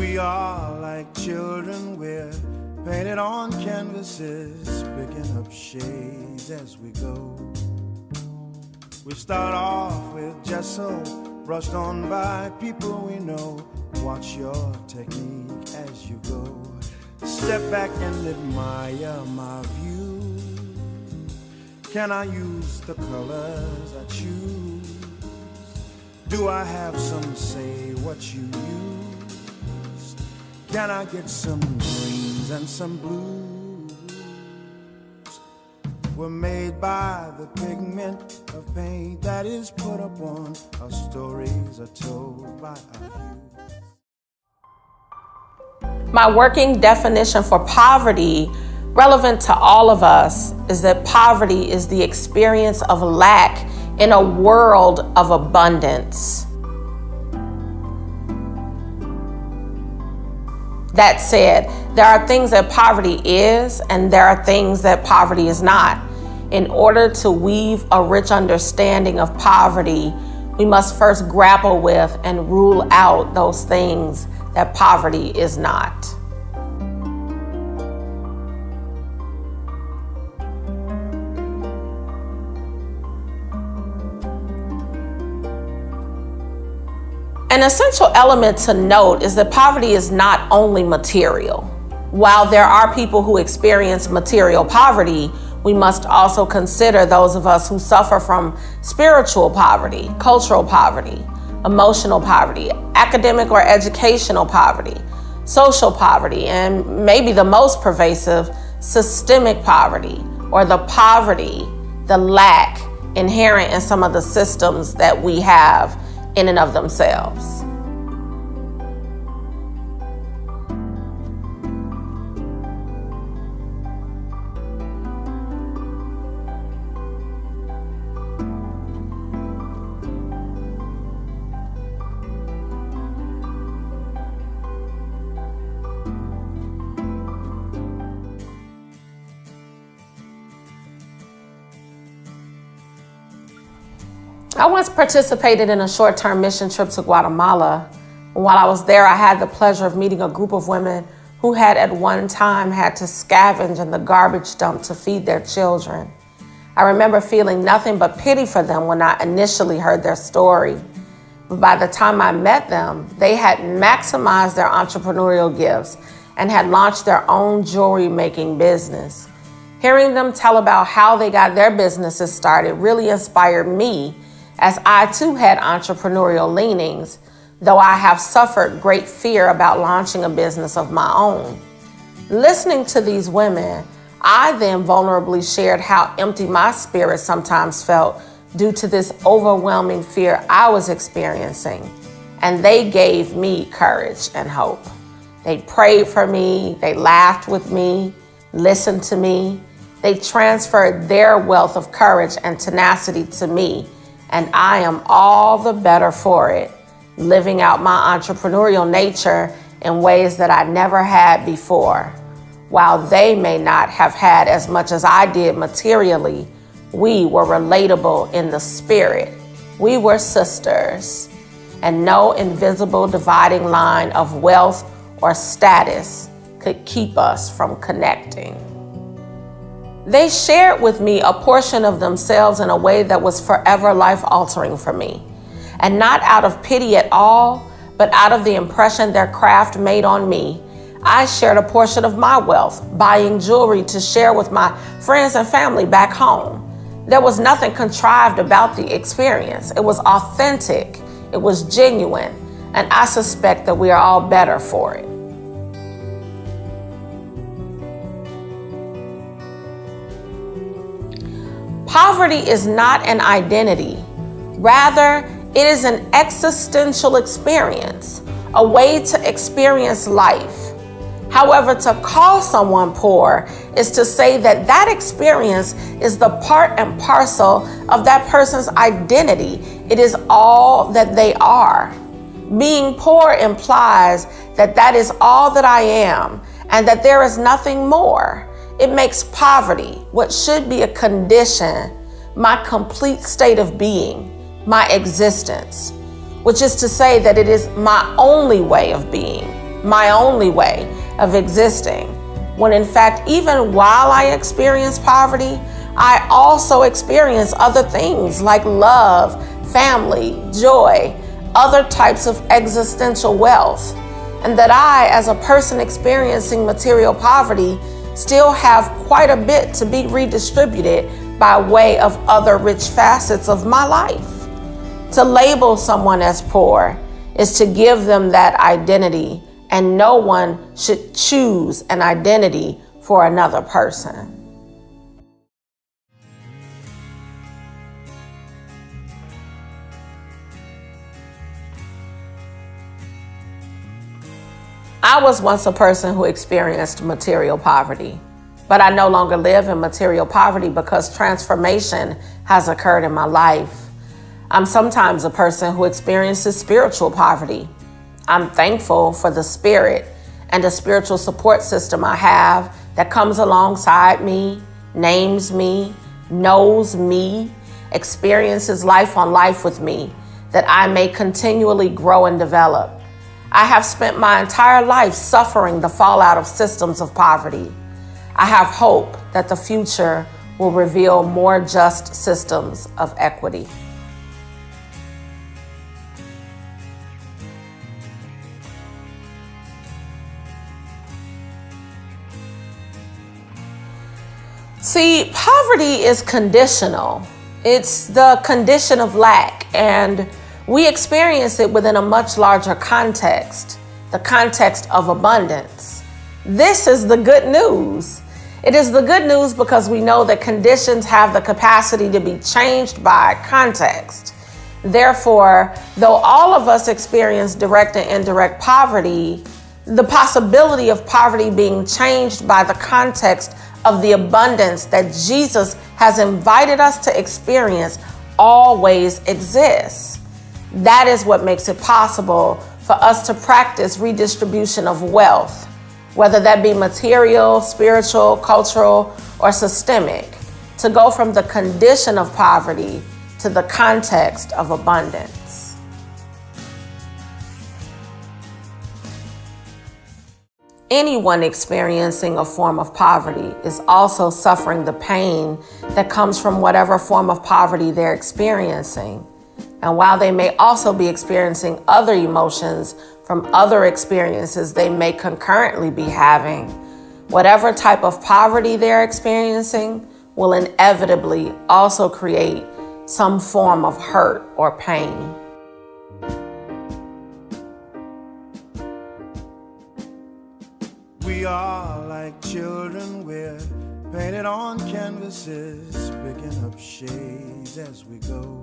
We are like children, we're painted on canvases, picking up shades as we go. We start off with gesso, brushed on by people we know. Watch your technique as you go. Step back and admire my view. Can I use the colors I choose? Do I have some say what you use? Can I get some greens and some blues? We're made by the pigment of paint that is put upon. Our stories are told by our youth. My working definition for poverty, relevant to all of us, is that poverty is the experience of lack in a world of abundance. That said, there are things that poverty is, and there are things that poverty is not. In order to weave a rich understanding of poverty, we must first grapple with and rule out those things that poverty is not. An essential element to note is that poverty is not only material. While there are people who experience material poverty, we must also consider those of us who suffer from spiritual poverty, cultural poverty, emotional poverty, academic or educational poverty, social poverty, and maybe the most pervasive, systemic poverty, or the poverty, the lack inherent in some of the systems that we have in and of themselves. I once participated in a short-term mission trip to Guatemala. While I was there, I had the pleasure of meeting a group of women who had at one time had to scavenge in the garbage dump to feed their children. I remember feeling nothing but pity for them when I initially heard their story. But by the time I met them, they had maximized their entrepreneurial gifts and had launched their own jewelry making business. Hearing them tell about how they got their businesses started really inspired me, as I too had entrepreneurial leanings, though I have suffered great fear about launching a business of my own. Listening to these women, I then vulnerably shared how empty my spirit sometimes felt due to this overwhelming fear I was experiencing, and they gave me courage and hope. They prayed for me, they laughed with me, listened to me. They transferred their wealth of courage and tenacity to me, and I am all the better for it, living out my entrepreneurial nature in ways that I never had before. While they may not have had as much as I did materially, we were relatable in the spirit. We were sisters, and no invisible dividing line of wealth or status could keep us from connecting. They shared with me a portion of themselves in a way that was forever life-altering for me. And not out of pity at all, but out of the impression their craft made on me, I shared a portion of my wealth, buying jewelry to share with my friends and family back home. There was nothing contrived about the experience. It was authentic, it was genuine, and I suspect that we are all better for it. Poverty is not an identity. Rather, it is an existential experience, a way to experience life. However, to call someone poor is to say that that experience is the part and parcel of that person's identity. It is all that they are. Being poor implies that that is all that I am and that there is nothing more. It makes poverty, what should be a condition, my complete state of being, my existence, which is to say that it is my only way of being. my only way of existing, when in fact, even while I experience poverty, I also experience other things like love, family, joy, other types of existential wealth, and that I, as a person experiencing material poverty, still have quite a bit to be redistributed by way of other rich facets of my life. To label someone as poor is to give them that identity, and no one should choose an identity for another person. I was once a person who experienced material poverty, but I no longer live in material poverty because transformation has occurred in my life. I'm sometimes a person who experiences spiritual poverty. I'm thankful for the spirit and the spiritual support system I have that comes alongside me, names me, knows me, experiences life on life with me, that I may continually grow and develop. I have spent my entire life suffering the fallout of systems of poverty. I have hope that the future will reveal more just systems of equity. See, poverty is conditional. It's the condition of lack, and we experience it within a much larger context, the context of abundance. This is the good news. It is the good news because we know that conditions have the capacity to be changed by context. Therefore, though all of us experience direct and indirect poverty, the possibility of poverty being changed by the context of the abundance that Jesus has invited us to experience always exists. That is what makes it possible for us to practice redistribution of wealth, whether that be material, spiritual, cultural, or systemic, to go from the condition of poverty to the context of abundance. Anyone experiencing a form of poverty is also suffering the pain that comes from whatever form of poverty they're experiencing. And while they may also be experiencing other emotions from other experiences they may concurrently be having, whatever type of poverty they're experiencing will inevitably also create some form of hurt or pain. We are like children, we're painted on canvases, picking up shades as we go.